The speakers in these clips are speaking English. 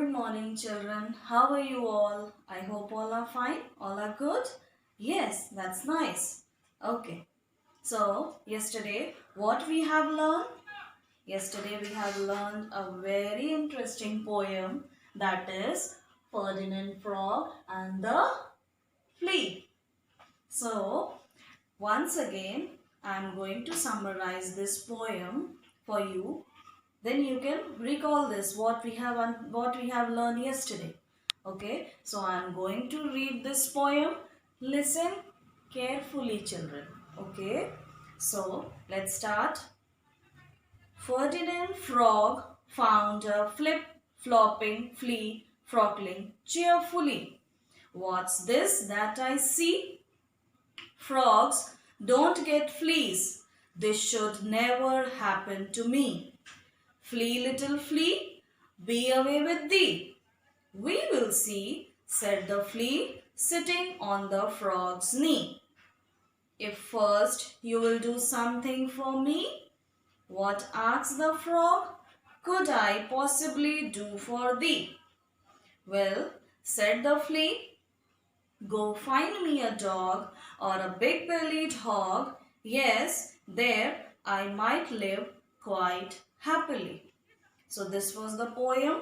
Good morning, children. How are you all? I hope all are fine. All are good? Yes, that's nice. Okay. So, yesterday, what we have learned? Yesterday, we have learned a very interesting poem that is Ferdinand Frog and the Flea. So, once again, I am going to summarize this poem for you. Then you can recall this what we have learned yesterday. Okay, so I am going to read this poem. Listen carefully, children. Okay, so let's start. Ferdinand Frog found a flip-flopping flea froggling cheerfully. What's this that I see? Frogs don't get fleas. This should never happen to me. Flee, little flea, be away with thee. We will see, said the flea, sitting on the frog's knee. If first you will do something for me, what asked the frog, could I possibly do for thee? Well, said the flea, go find me a dog or a big-bellied hog. Yes, there I might live quite happily. So this was the poem.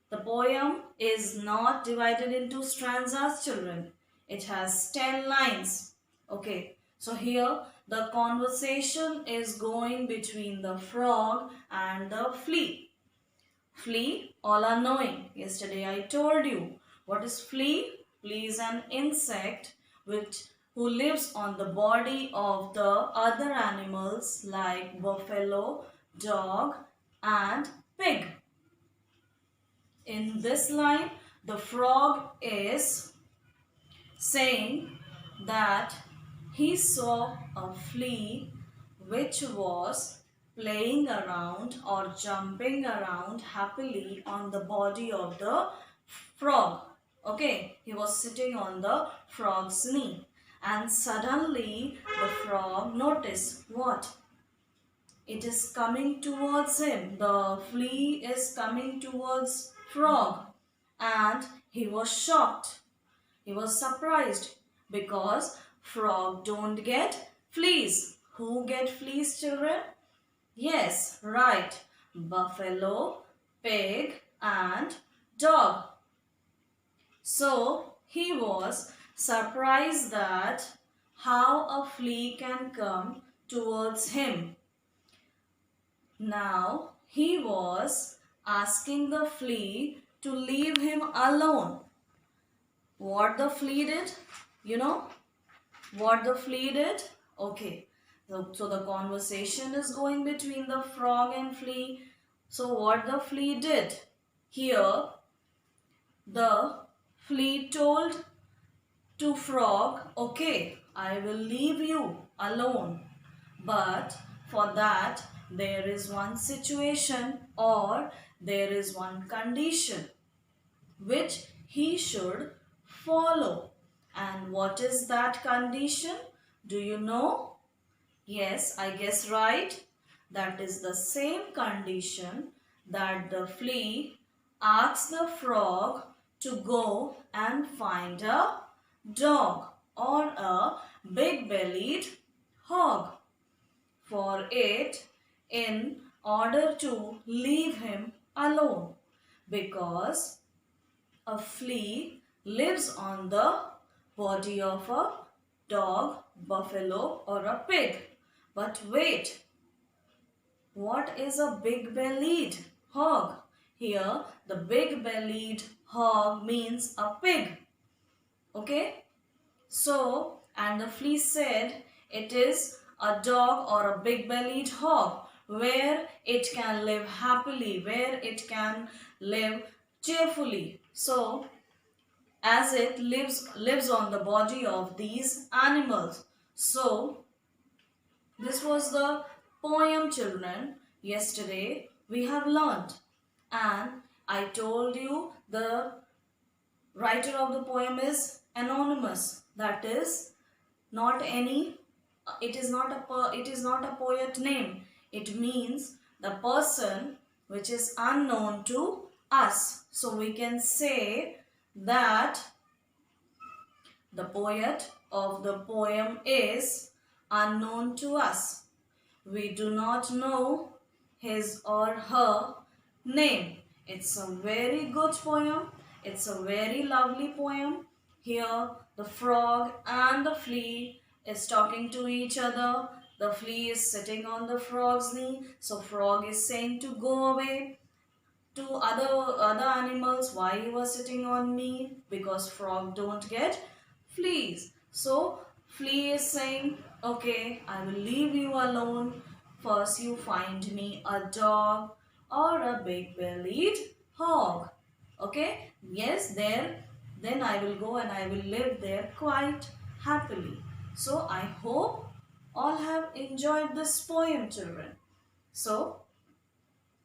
The poem is not divided into stanzas, children. It has 10 lines. Okay, so here the conversation is going between the frog and the flea. Flea, all are knowing. Yesterday I told you. What is flea? Flea is an insect who lives on the body of the other animals like buffalo, dog and pig. In this line, the frog is saying that he saw a flea which was playing around or jumping around happily on the body of the frog. Okay, he was sitting on the frog's knee, and suddenly the frog noticed what? It is coming towards him. The flea is coming towards frog, and he was shocked. He was surprised because frog don't get fleas. Who get fleas, children? Yes, right. Buffalo, pig and dog. So he was surprised that how a flea can come towards him. Now he was asking the flea to leave him alone. What the flea did? You know what the flea did? Okay. So the conversation is going between the frog and flea. So what the flea did? Here the flea told to frog, okay, I will leave you alone. But for that there is one situation or there is one condition which he should follow. And what is that condition? Do you know? Yes, I guess right. That is the same condition that the flea asks the frog to go and find a dog or a big-bellied hog. For it, in order to leave him alone, because a flea lives on the body of a dog, buffalo or a pig. But wait, what is a big-bellied hog? Here, the big-bellied hog means a pig. Okay? So, and the flea said it is a dog or a big-bellied hog where it can live happily, where it can live cheerfully. So, as it lives on the body of these animals. So, this was the poem, children. Yesterday we have learnt, and I told you the writer of the poem is anonymous. That is not any. It is not a poet name. It means the person which is unknown to us. So we can say that the poet of the poem is unknown to us. We do not know his or her name. It's a very good poem. It's a very lovely poem. Here, the frog and the flea is talking to each other. The flea is sitting on the frog's knee. So frog is saying to go away to other animals. Why you are sitting on me? Because frog don't get fleas. So flea is saying, okay, I will leave you alone. First you find me a dog or a big bellied hog. Okay, yes, there, then I will go and I will live there quite happily. So I hope all have enjoyed this poem, children. So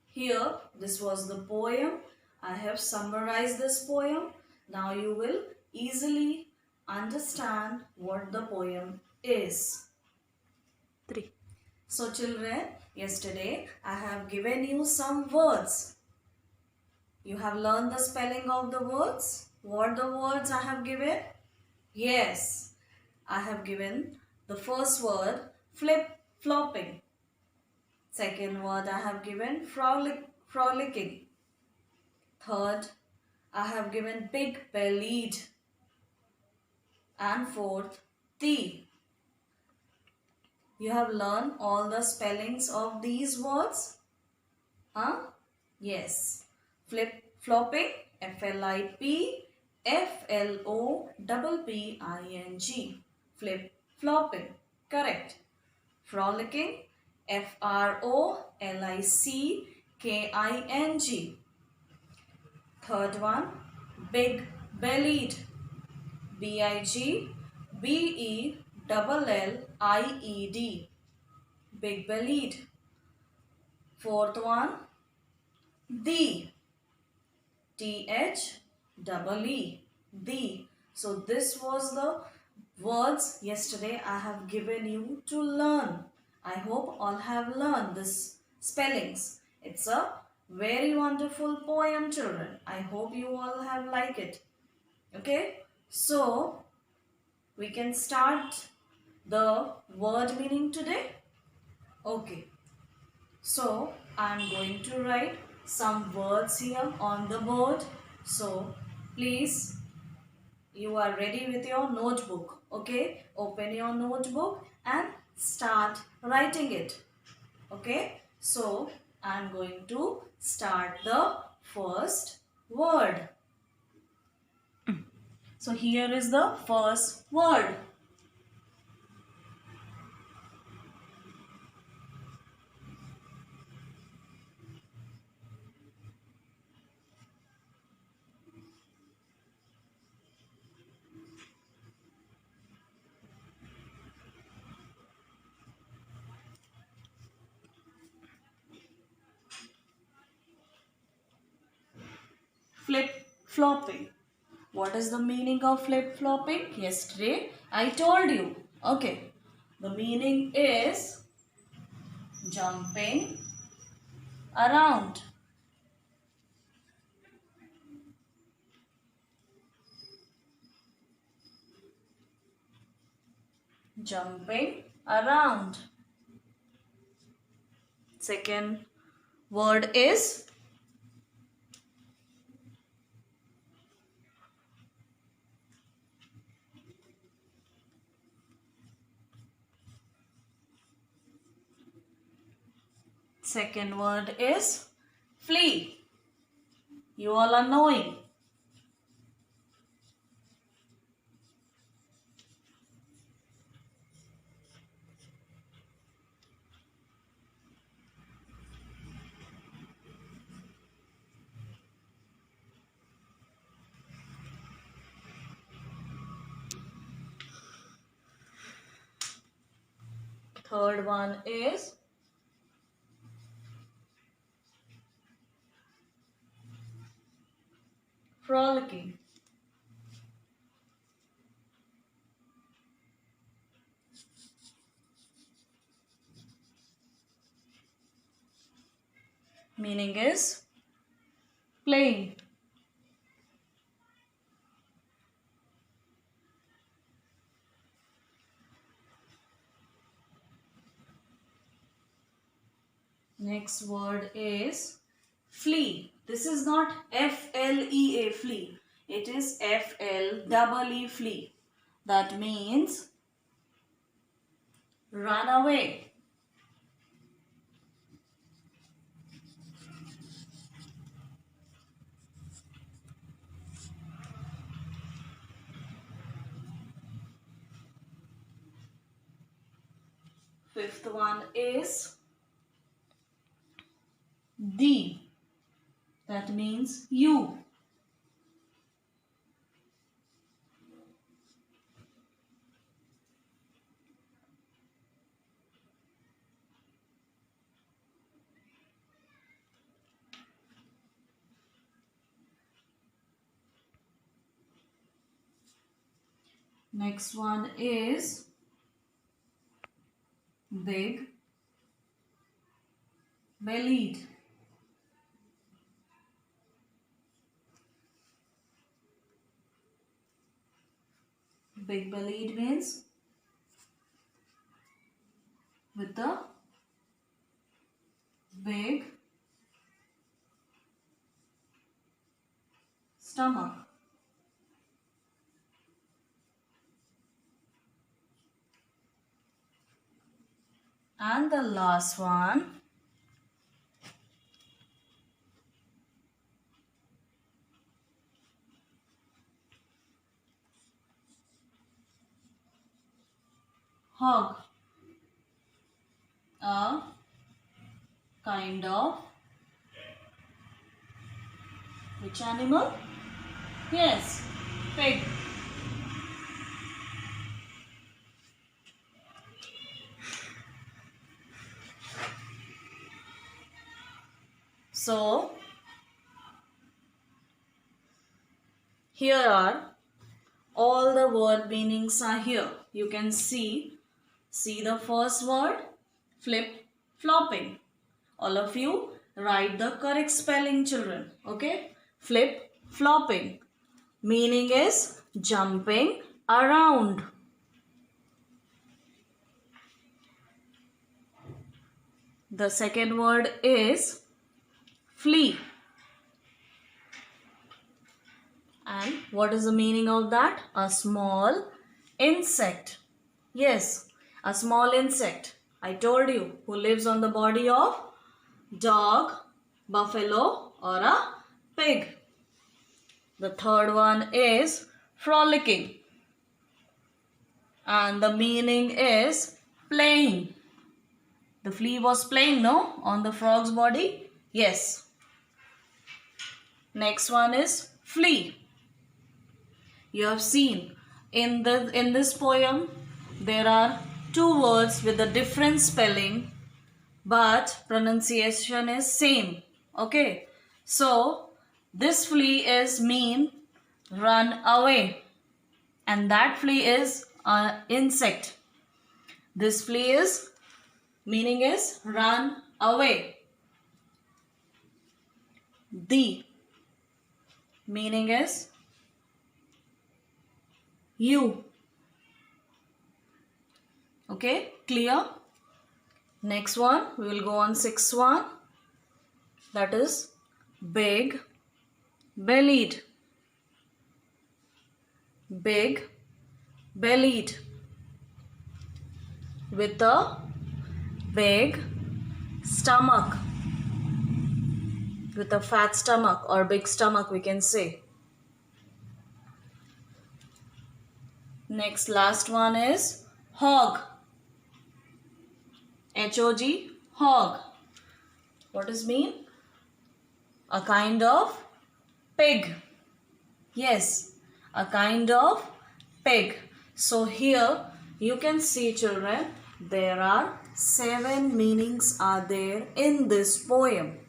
here, this was the poem. I have summarized this poem. Now you will easily understand what the poem is. 3. So children, yesterday I have given you some words. You have learned the spelling of the words. What the words I have given? Yes, I have given the first word flip-flopping. Second word I have given frolicking. Third, I have given big bellied. And fourth, the. You have learned all the spellings of these words? Huh? Yes. Flip flopping, F-L-I-P, F-L-O-P-P-I-N-G. Flip flopping. Correct. Frolicking, F-R-O-L-I-C-K-I-N-G. Third one, big bellied. Big-Bellied. Big bellied. Fourth one, the. T-H-E-E. The. So this was the words yesterday I have given you to learn. I hope all have learned this spellings. It's a very wonderful poem, children. I hope you all have liked it. Okay. So we can start the word meaning today. Okay, so I'm going to write some words here on the board. So please, you are ready with your notebook. Okay, open your notebook and start writing it. Okay, so I'm going to start the first word. So here is the first word. Flip-flopping. What is the meaning of flip-flopping? Yesterday I told you. Okay. The meaning is jumping around. Jumping around. Second word is flee. You all are knowing. Third one is frolicking. Meaning is playing. Next word is flee. This is not F-L-E-A, flee. It is F-L-E-E, flee. That means run away. Fifth one is thee. That means you. Next one is big bellied. Big bellied means with the big stomach. And the last one, hog. A kind of which animal? Yes, pig. So, here are all the word meanings are here. You can see the first word, flip, flopping. All of you write the correct spelling, children. Okay? Flip, flopping. Meaning is jumping around. The second word is flee. And what is the meaning of that? A small insect. Yes, a small insect. I told you, who lives on the body of dog, buffalo or a pig. The third one is frolicking. And the meaning is playing. The flea was playing, no? On the frog's body? Yes. Next one is flee. You have seen in this poem there are two words with a different spelling but pronunciation is same. Okay. So this flee is mean run away and that flea is an insect. This flea is meaning is run away. The meaning is you. Okay, clear? Next one, we will go on sixth one. That is big bellied. Big bellied. With a big stomach. With a fat stomach or big stomach we can say. Next last one is hog. H-O-G, hog. What does mean? A kind of pig. Yes, a kind of pig. So here you can see, children, there are 7 meanings are there in this poem.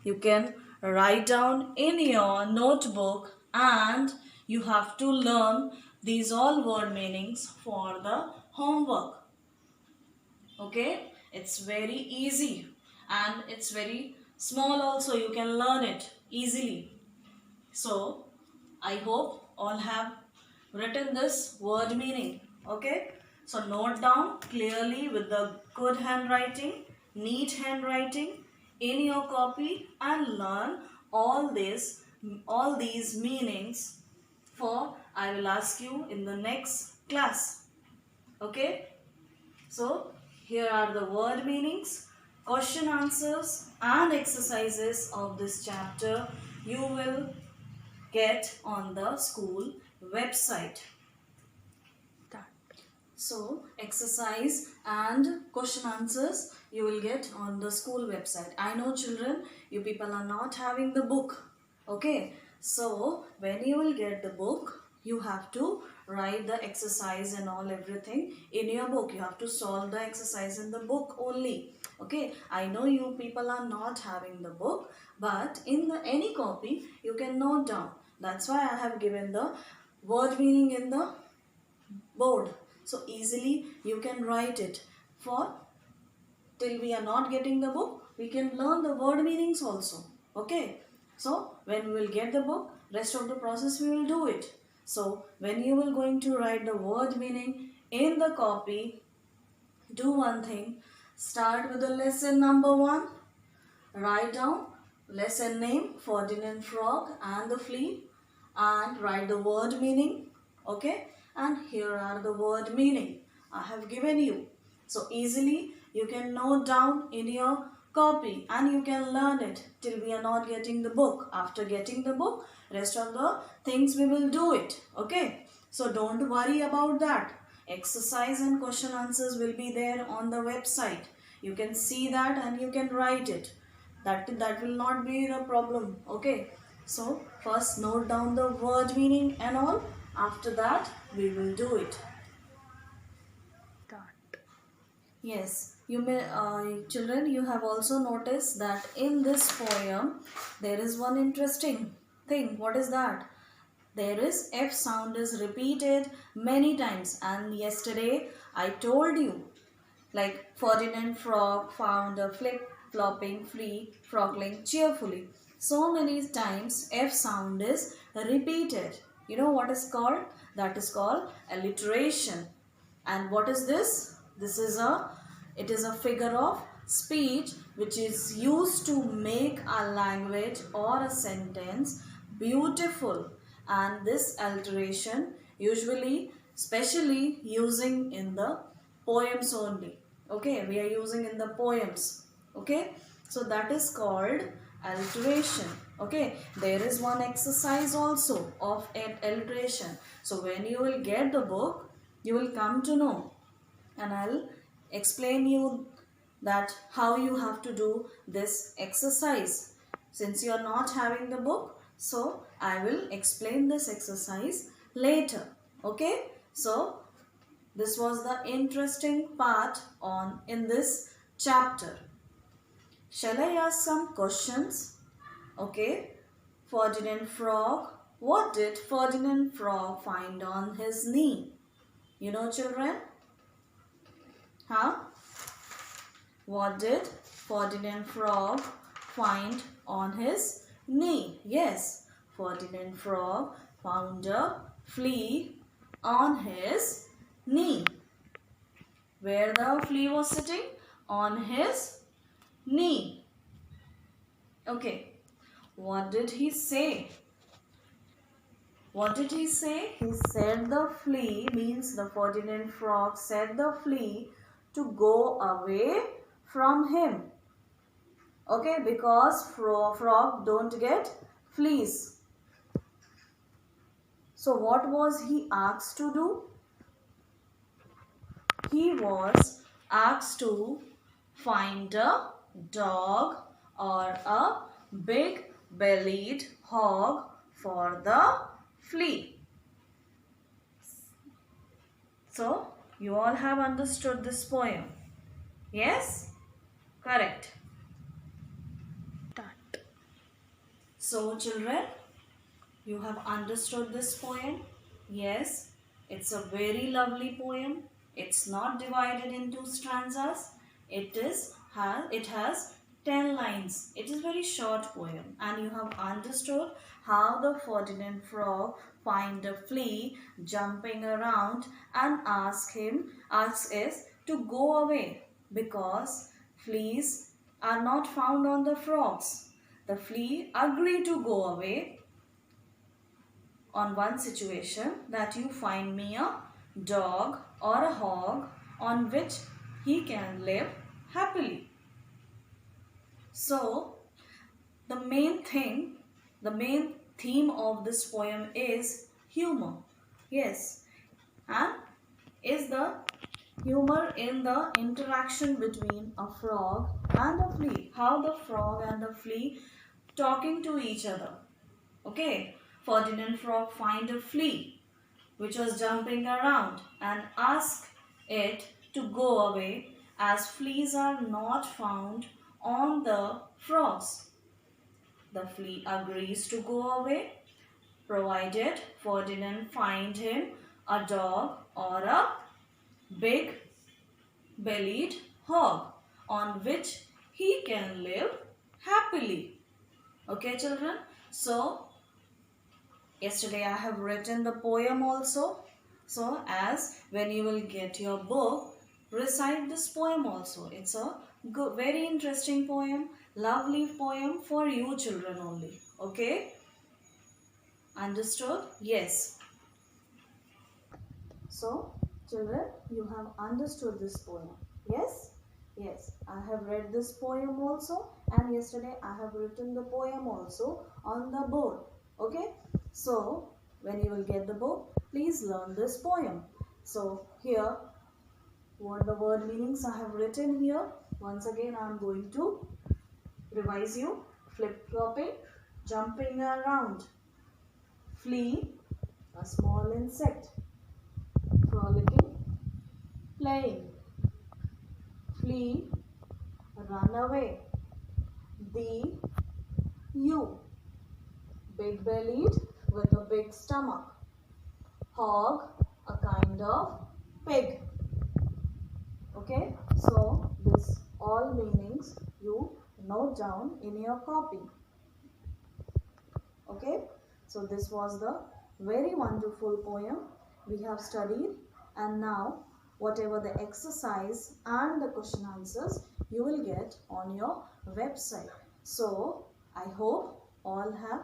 You can write down in your notebook and you have to learn these all word meanings for the homework. Okay, it's very easy and it's very small also. You can learn it easily. So I hope all have written this word meaning. Okay, so note down clearly with the good handwriting, neat handwriting. in your copy and learn all these meanings for I will ask you in the next class. Okay? So here are the word meanings, question answers and exercises of this chapter you will get on the school website. So exercise and question answers you will get on the school website. I know children, you people are not having the book. Okay. So when you will get the book, you have to write the exercise and all everything in your book. You have to solve the exercise in the book only. Okay. I know you people are not having the book, but in the any copy you can note down. That's why I have given the word meaning in the board, so easily you can write it. For till we are not getting the book, we can learn the word meanings also. Okay, so when we will get the book, rest of the process we will do it. So when you will going to write the word meaning in the copy, do one thing. Start with the lesson number 1. Write down lesson name, Ferdinand Frog and the Flea, and write the word meaning. Okay, and here are the word meaning I have given you. So easily you can note down in your copy and you can learn it till we are not getting the book. After getting the book, rest of the things we will do it. Okay, so don't worry about that. Exercise and question answers will be there on the website. You can see that and you can write it. That will not be a problem. Okay, so first note down the word meaning and all. After that we will do it. Yes, you may, children, you have also noticed that in this poem there is one interesting thing. What is that? There is F sound is repeated many times, and yesterday I told you, like Ferdinand Frog found a flip-flopping flea froggling cheerfully. So many times F sound is repeated. You know what is called? That is called alliteration. And what is this? It is a figure of speech which is used to make a language or a sentence beautiful. And this alteration usually, especially using in the poems only. Okay, we are using in the poems. Okay, so that is called alteration. Okay, there is one exercise also of alteration. So when you will get the book, you will come to know, and I'll explain you that how you have to do this exercise. Since you are not having the book, so I will explain this exercise later. Okay, so this was the interesting part on in this chapter. Shall I ask some questions? Okay, Ferdinand Frog. What did Ferdinand Frog find on his knee? You know, children? Huh? What did Ferdinand Frog find on his knee? Yes, Ferdinand Frog found a flea on his knee. Where the flea was sitting? On his knee. Okay. What did he say? What did he say? He said the flea, means the Ferdinand Frog said the flea to go away from him. Okay, because frog don't get fleas. So what was he asked to do? He was asked to find a dog or a big bellied hog for the flea. So, you all have understood this poem. Yes? Correct. So, children, you have understood this poem? Yes, it's a very lovely poem. It's not divided into stanzas. It has 10 lines. It is very short poem, and you have understood how the Ferdinand Frog find a flea jumping around and asks it to go away, because fleas are not found on the frogs. The flea agreed to go away on one situation, that you find me a dog or a hog on which he can live happily. So, the main theme of this poem is humor. Yes, and is the humor in the interaction between a frog and a flea. How the frog and the flea talking to each other. Okay, Ferdinand Frog find a flea which was jumping around and asked it to go away as fleas are not found on the frogs. The flea agrees to go away provided Ferdinand find him a dog or a big bellied hog on which he can live happily. Okay, children? So, yesterday I have written the poem also. So, as when you will get your book, recite this poem also. It's a good, very interesting poem, lovely poem for you children only. Okay? Understood? Yes. So, children, you have understood this poem. Yes? Yes. I have read this poem also, and yesterday I have written the poem also on the board. Okay? So, when you will get the book, please learn this poem. So, here, what the word meanings I have written here. Once again, I am going to revise you. Flip-flopping, jumping around. Flea, a small insect. Frolicking, playing. Flee, run away. The, you. Big-bellied with a big stomach. Hog, a kind of pig. Okay, so this all meanings you note down in your copy. Okay, so this was the very wonderful poem we have studied, and now whatever the exercise and the question answers you will get on your website. So I hope all have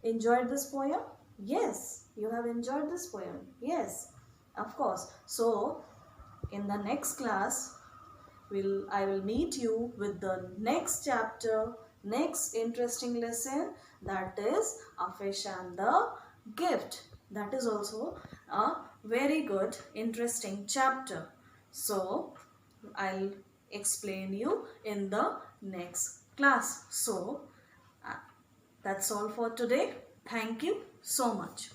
enjoyed this poem. Yes, you have enjoyed this poem. Yes, of course. So in the next class, I will meet you with the next chapter, next interesting lesson, that is A Fish and the Gift. That is also a very good interesting chapter. So I'll explain you in the next class. So that's all for today. Thank you so much.